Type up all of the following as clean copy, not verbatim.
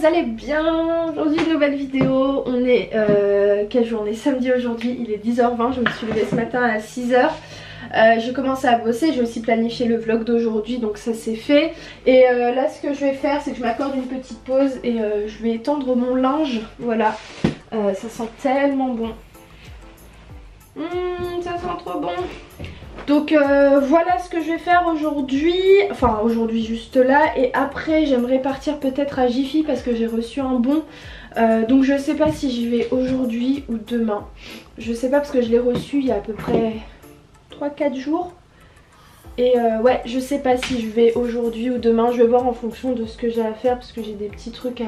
vous allez bien? Aujourd'hui nouvelle vidéo, on est quelle journée? Samedi aujourd'hui, il est 10h20, je me suis levée ce matin à 6h. J'ai commencé à bosser, j'ai aussi planifié le vlog d'aujourd'hui, donc ça c'est fait. Et là ce que je vais faire, c'est que je m'accorde une petite pause et je vais étendre mon linge. Voilà, ça sent tellement bon. Ça sent trop bon. Donc voilà ce que je vais faire aujourd'hui, enfin aujourd'hui juste là, et après j'aimerais partir peut-être à Jiffy parce que j'ai reçu un bon, donc je sais pas si j'y vais aujourd'hui ou demain, je sais pas parce que je l'ai reçu il y a à peu près 3-4 jours, et ouais je sais pas si je vais aujourd'hui ou demain, je vais voir en fonction de ce que j'ai à faire parce que j'ai des petits trucs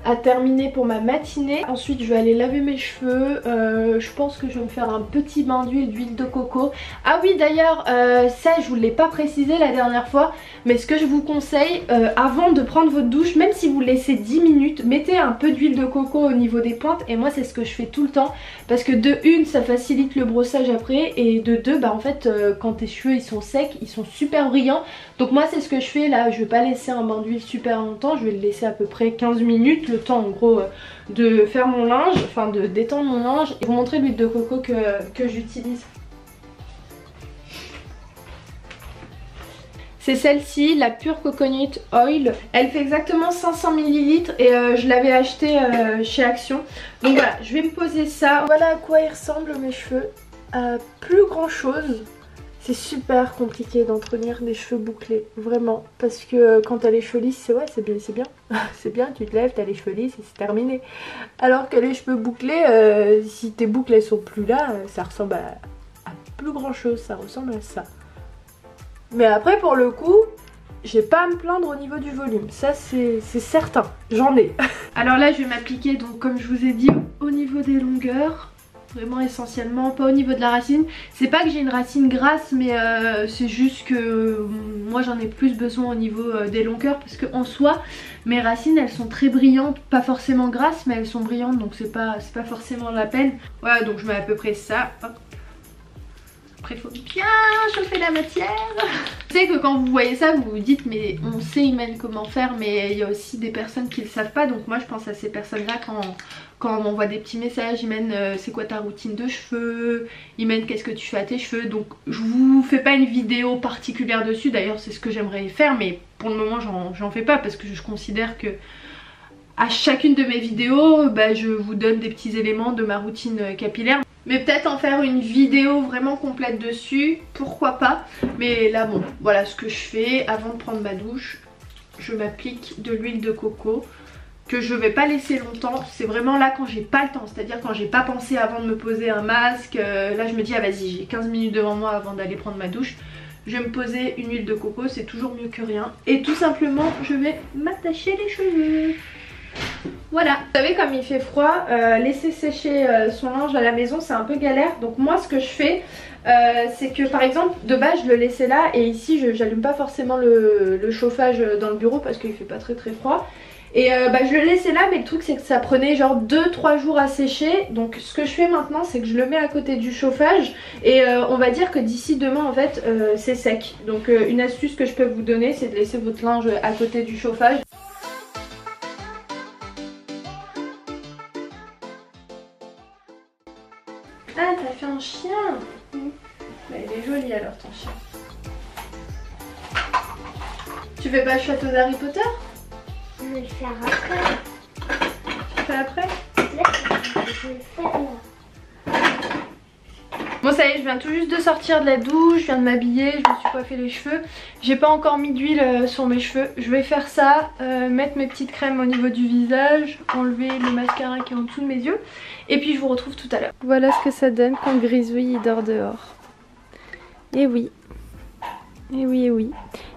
à terminer pour ma matinée. Ensuite je vais aller laver mes cheveux, je pense que je vais me faire un petit bain d'huile de coco. Ah oui d'ailleurs ça je vous l'ai pas précisé la dernière fois, mais ce que je vous conseille avant de prendre votre douche, même si vous laissez 10 minutes, mettez un peu d'huile de coco au niveau des pointes, et moi c'est ce que je fais tout le temps parce que de une ça facilite le brossage après, et de deux bah en fait quand tes cheveux ils sont secs ils sont super brillants. Donc moi c'est ce que je fais là, je vais pas laisser un bain d'huile super longtemps, je vais le laisser à peu près 15 minutes, le temps en gros de faire mon linge, enfin de détendre mon linge, et vous montrer l'huile de coco que j'utilise. C'est celle-ci, la Pure Coconut Oil. Elle fait exactement 500 ml et je l'avais acheté chez Action. Donc voilà, je vais me poser ça. Voilà à quoi ils ressemblent mes cheveux. Plus grand chose. C'est super compliqué d'entretenir des cheveux bouclés, vraiment. Parce que quand t'as les cheveux lisses, c'est ouais, c'est bien, c'est bien. C'est bien, tu te lèves, t'as les cheveux lisses et c'est terminé. Alors que les cheveux bouclés, si tes boucles elles sont plus là, ça ressemble à plus grand chose, ça ressemble à ça. Mais après pour le coup, j'ai pas à me plaindre au niveau du volume, ça c'est certain, j'en ai. Alors là je vais m'appliquer donc comme je vous ai dit au niveau des longueurs. Vraiment essentiellement, pas au niveau de la racine. C'est pas que j'ai une racine grasse, mais c'est juste que moi j'en ai plus besoin au niveau des longueurs, parce que en soi mes racines elles sont très brillantes, pas forcément grasses mais elles sont brillantes, donc c'est pas forcément la peine. Voilà, donc je mets à peu près ça. Hop. Après il faut bien chauffer la matière. Je sais que quand vous voyez ça vous vous dites mais on sait Imen comment faire, mais il y a aussi des personnes qui le savent pas, donc moi je pense à ces personnes là quand on m'envoie des petits messages. Imen c'est quoi ta routine de cheveux, Imen qu'est-ce que tu fais à tes cheveux. Donc je vous fais pas une vidéo particulière dessus, d'ailleurs c'est ce que j'aimerais faire, mais pour le moment j'en fais pas parce que je considère que à chacune de mes vidéos bah, je vous donne des petits éléments de ma routine capillaire. Mais peut-être en faire une vidéo vraiment complète dessus, pourquoi pas. Mais là bon, voilà ce que je fais avant de prendre ma douche. Je m'applique de l'huile de coco que je vais pas laisser longtemps. C'est vraiment là quand j'ai pas le temps, c'est-à-dire quand j'ai pas pensé avant de me poser un masque. Là je me dis ah vas-y j'ai 15 minutes devant moi avant d'aller prendre ma douche. Je vais me poser une huile de coco, c'est toujours mieux que rien. Et tout simplement je vais m'attacher les cheveux. Voilà, vous savez comme il fait froid, laisser sécher son linge à la maison c'est un peu galère. Donc moi ce que je fais c'est que par exemple de base je le laissais là, et ici j'allume pas forcément le chauffage dans le bureau parce qu'il fait pas très froid. Et bah, je le laissais là, mais le truc c'est que ça prenait genre 2-3 jours à sécher. Donc ce que je fais maintenant c'est que je le mets à côté du chauffage, et on va dire que d'ici demain en fait c'est sec. Donc une astuce que je peux vous donner c'est de laisser votre linge à côté du chauffage. Ah t'as fait un chien. Bah, il est joli alors ton chien. Tu fais pas le château d'Harry Potter? Je vais le faire après. Tu fais après? Là, je vais le faire là. Bon ça y est, je viens tout juste de sortir de la douche, je viens de m'habiller, je me suis coiffé les cheveux. J'ai pas encore mis d'huile sur mes cheveux. Je vais faire ça, mettre mes petites crèmes au niveau du visage, enlever le mascara qui est en dessous de mes yeux, et puis je vous retrouve tout à l'heure. Voilà ce que ça donne quand Grisouille il dort dehors. Et oui. Et oui, et oui.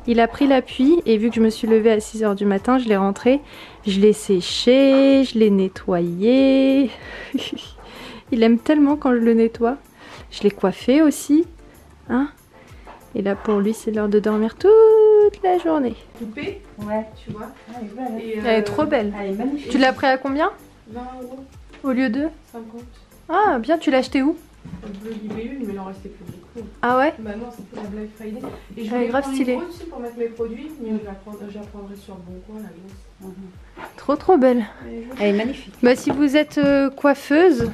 Il a pris l'appui, et vu que je me suis levée à 6 h du matin, je l'ai rentré, je l'ai séché, je l'ai nettoyé. Il aime tellement quand je le nettoie. Je l'ai coiffé aussi, hein. Et là pour lui c'est l'heure de dormir toute la journée. Coupée, Ouais. tu vois. Ah, elle est belle, hein. Et, Elle est trop belle. Elle est magnifique. Tu l'as pris à combien? 20 €, Au lieu de 50. Ah bien, tu l'as acheté où? Le bleu libellule, mais il en restait plus beaucoup. Ah ouais? Maintenant c'est pour la Black Friday. Et je Elle est voulais grave prendre stylée. une grosse aussi pour mettre mes produits, mais j'apprendrai sur le bon coin la grosse. trop belle. Elle est magnifique. Bah si vous êtes coiffeuse,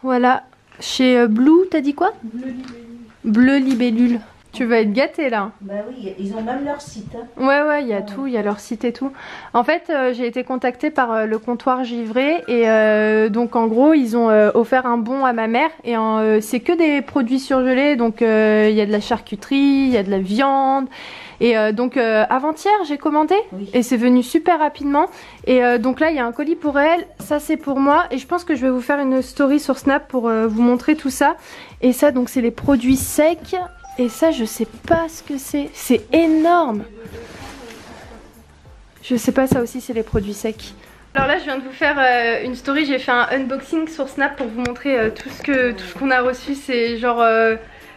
voilà, chez Blue, t'as dit quoi? Bleu Libellule. Tu vas être gâtée là. Bah oui, ils ont même leur site. Hein. Ouais, il y a tout, il y a leur site et tout. En fait, j'ai été contactée par le comptoir Givré et donc en gros, ils ont offert un bon à ma mère et c'est que des produits surgelés. Donc il y a de la charcuterie, il y a de la viande. Et donc avant-hier, j'ai commandé et c'est venu super rapidement. Et donc là, il y a un colis pour elle, ça c'est pour moi. Et je pense que je vais vous faire une story sur Snap pour vous montrer tout ça. Et ça, donc c'est les produits secs. Et ça, je sais pas ce que c'est. C'est énorme. Je sais pas, ça aussi, c'est les produits secs. Alors là, je viens de vous faire une story. J'ai fait un unboxing sur Snap pour vous montrer tout ce qu'on a reçu. C'est genre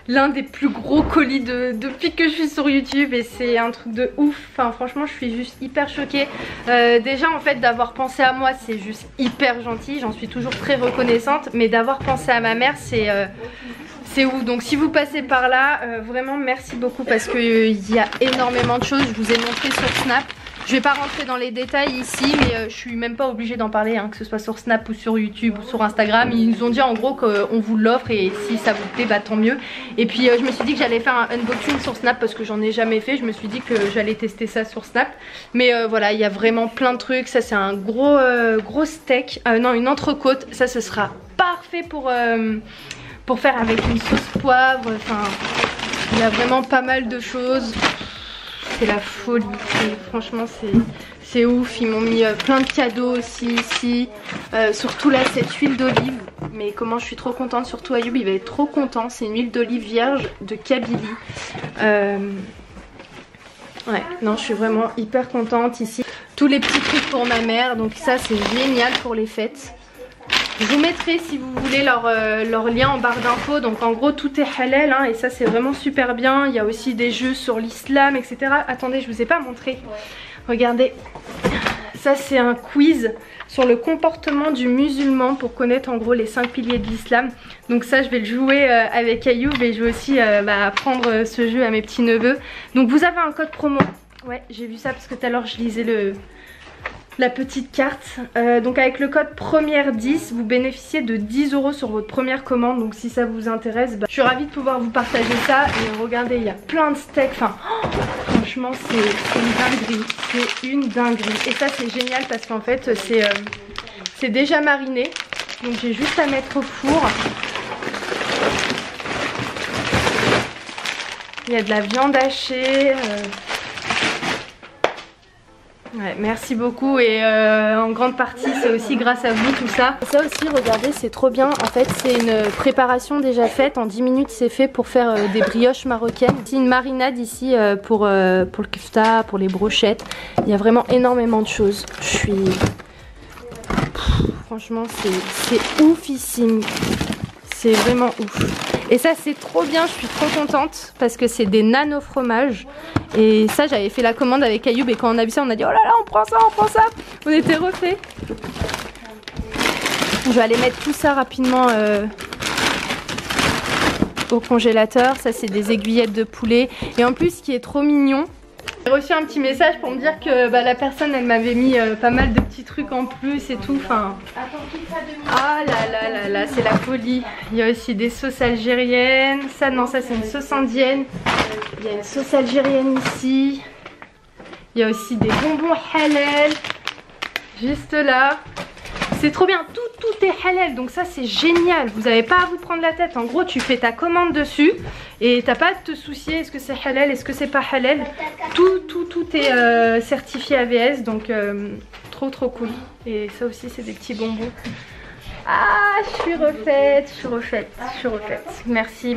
l'un des plus gros colis depuis que je suis sur YouTube. Et c'est un truc de ouf. Enfin, franchement, je suis juste hyper choquée. Déjà, en fait, d'avoir pensé à moi, c'est juste hyper gentil. J'en suis toujours très reconnaissante. Mais d'avoir pensé à ma mère, c'est ouf. Donc si vous passez par là, vraiment merci beaucoup parce qu'il y a énormément de choses. Je vous ai montré sur Snap. Je vais pas rentrer dans les détails ici, mais je suis même pas obligée d'en parler, hein, que ce soit sur Snap ou sur YouTube ou sur Instagram. Ils nous ont dit en gros qu'on vous l'offre et si ça vous plaît, bah tant mieux. Et puis je me suis dit que j'allais faire un unboxing sur Snap parce que j'en ai jamais fait. Je me suis dit que j'allais tester ça sur Snap. Mais voilà, il y a vraiment plein de trucs. Ça c'est un gros steak, non une entrecôte. Ça ce sera parfait pour faire avec une sauce poivre. Enfin, il y a vraiment pas mal de choses. C'est la folie. Franchement, c'est ouf. Ils m'ont mis plein de cadeaux aussi ici. Surtout là, cette huile d'olive. Mais comment je suis trop contente. Surtout Ayoub, il va être trop content. C'est une huile d'olive vierge de Kabylie. Ouais, non, je suis vraiment hyper contente ici. Tous les petits trucs pour ma mère. Donc ça, c'est génial pour les fêtes. Je vous mettrai si vous voulez leur lien en barre d'infos. Donc en gros tout est halal hein, et ça c'est vraiment super bien. Il y a aussi des jeux sur l'islam etc. Attendez, je vous ai pas montré. Regardez, ça c'est un quiz sur le comportement du musulman pour connaître en gros les 5 piliers de l'islam. Donc ça je vais le jouer avec Ayoub et je vais aussi apprendre ce jeu à mes petits neveux. Donc vous avez un code promo. Ouais, j'ai vu ça parce que tout à l'heure je lisais la petite carte. Donc avec le code première10 vous bénéficiez de 10 € sur votre première commande. Donc si ça vous intéresse, je suis ravie de pouvoir vous partager ça. Et regardez, il y a plein de steaks. Enfin franchement c'est une dinguerie. C'est une dinguerie. Et ça c'est génial parce qu'en fait c'est déjà mariné. Donc j'ai juste à mettre au four. Il y a de la viande hachée. Ouais, merci beaucoup et en grande partie c'est aussi grâce à vous tout ça. Ça aussi regardez c'est trop bien, en fait c'est une préparation déjà faite, en 10 minutes c'est fait pour faire des brioches marocaines. C'est une marinade ici pour le kefta, pour les brochettes, il y a vraiment énormément de choses. Franchement c'est oufissime, c'est vraiment ouf. Et ça c'est trop bien, je suis trop contente parce que c'est des nano fromages. Et ça j'avais fait la commande avec Ayoub et quand on a vu ça on a dit oh là là on prend ça, on était refait. Je vais aller mettre tout ça rapidement au congélateur. Ça c'est des aiguillettes de poulet. Et en plus ce qui est trop mignon, j'ai reçu un petit message pour me dire que la personne elle m'avait mis pas mal de petits trucs en plus et tout. Enfin, ah là, c'est la folie. Il y a aussi des sauces algériennes. Ça non, ça c'est une sauce indienne. Il y a une sauce algérienne ici. Il y a aussi des bonbons halal. Juste là. C'est trop bien, tout est halal, donc ça c'est génial. Vous n'avez pas à vous prendre la tête. En gros tu fais ta commande dessus et t'as pas à te soucier est-ce que c'est halal, est-ce que c'est pas halal. Tout est certifié AVS, donc trop cool. Et ça aussi c'est des petits bonbons. Ah, je suis refaite. Merci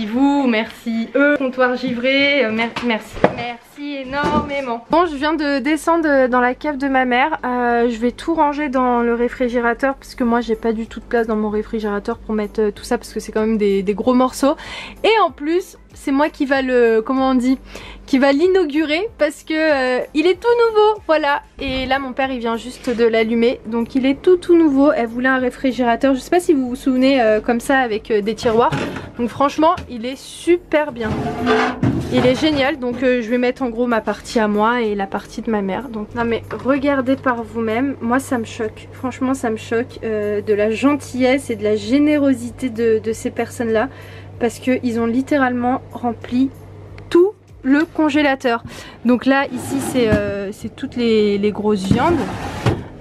vous, merci eux, comptoir Givré, merci énormément. Bon, je viens de descendre dans la cave de ma mère. Je vais tout ranger dans le réfrigérateur parce que moi j'ai pas du tout de place dans mon réfrigérateur pour mettre tout ça parce que c'est quand même des gros morceaux. Et en plus, c'est moi qui va qui va l'inaugurer parce que il est tout nouveau, voilà. Et là mon père il vient juste de l'allumer, donc il est tout nouveau. Elle voulait un réfrigérateur, je sais pas si vous vous souvenez, comme ça avec des tiroirs. Donc franchement il est super bien. Il est génial, donc je vais mettre en gros ma partie à moi et la partie de ma mère. Donc non mais regardez par vous-même, moi ça me choque, franchement ça me choque de la gentillesse et de la générosité de ces personnes-là, parce qu'ils ont littéralement rempli tout le congélateur. Donc là ici c'est toutes les grosses viandes.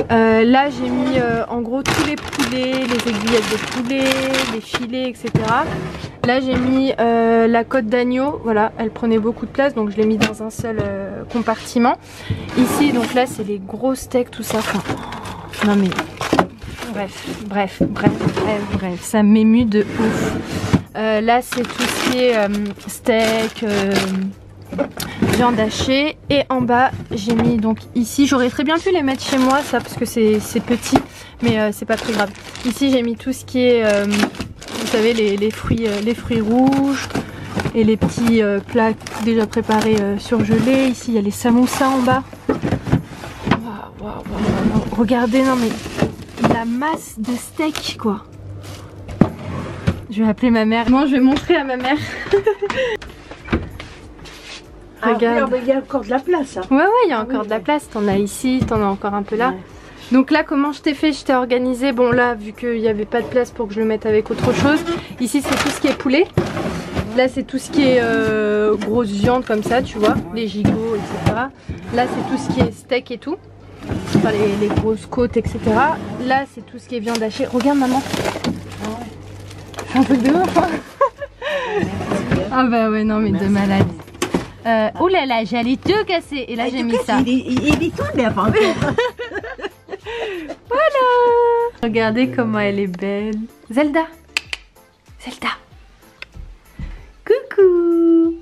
Là j'ai mis en gros tous les poulets, les aiguillettes de poulet, les filets, etc. Là j'ai mis la côte d'agneau, voilà, elle prenait beaucoup de place donc je l'ai mis dans un seul compartiment. Ici donc là c'est les gros steaks, tout ça. Enfin, non mais bref, ça m'émue de ouf. Là c'est tout ce qui est steak, viande hachée, et en bas j'ai mis donc ici, j'aurais très bien pu les mettre chez moi ça parce que c'est petit, mais c'est pas très grave. Ici j'ai mis tout ce qui est vous savez les fruits rouges et les petits plats déjà préparés surgelés. Ici il y a les samoussas en bas. Waouh. Regardez, non mais la masse de steak quoi. Je vais appeler ma mère. Moi je vais montrer à ma mère. Regarde. Il y a encore de la place. Hein. Ouais, il y a encore de la place. T'en as ici, t'en as encore un peu là. Ouais. Donc là, comment je t'ai fait? Je t'ai organisé. Bon, là, vu qu'il n'y avait pas de place pour que je le mette avec autre chose. Ici, c'est tout ce qui est poulet. Là, c'est tout ce qui est grosse viande comme ça, tu vois. Les gigots, etc. Là, c'est tout ce qui est steak et tout. Enfin, les grosses côtes, etc. Là, c'est tout ce qui est viande hachée. Regarde, maman. Un truc de ouf, hein. Ah bah ouais, non, mais de malade. Oh là là, j'allais tout casser et là j'ai mis ça. Il est tout neuf encore. Voilà. Regardez comment elle est belle. Zelda. Coucou.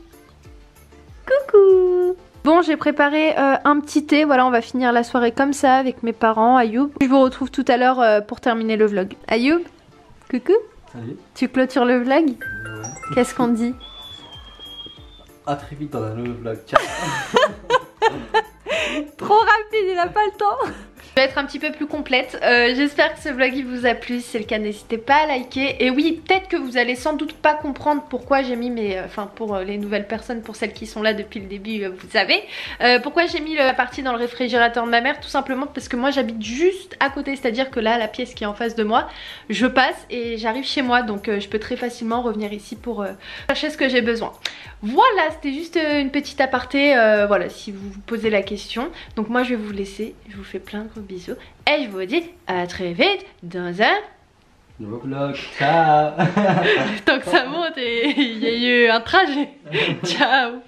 Bon, j'ai préparé un petit thé. Voilà, on va finir la soirée comme ça avec mes parents, Ayoub. Je vous retrouve tout à l'heure pour terminer le vlog. Ayoub, coucou. Salut. Tu clôtures le vlog? Ouais. Qu'est-ce qu'on dit? À très vite dans un nouveau vlog. Ciao. Trop rapide, il n'a pas le temps. Je vais être un petit peu plus complète. J'espère que ce vlog il vous a plu. Si c'est le cas, n'hésitez pas à liker. Et oui, peut-être que vous allez sans doute pas comprendre pourquoi j'ai mis mes... Enfin, pour les nouvelles personnes, pour celles qui sont là depuis le début, vous savez. Pourquoi j'ai mis la partie dans le réfrigérateur de ma mère? Tout simplement parce que moi j'habite juste à côté. C'est-à-dire que là, la pièce qui est en face de moi, je passe et j'arrive chez moi. Donc je peux très facilement revenir ici pour chercher ce que j'ai besoin. Voilà, c'était juste une petite aparté. Voilà, si vous vous posez la question. Donc moi je vais vous laisser. Je vous fais plein de gros bisous. Et je vous dis à très vite dans un nouveau vlog. Ciao. Tant que ça monte et il y a eu un trajet. Ciao.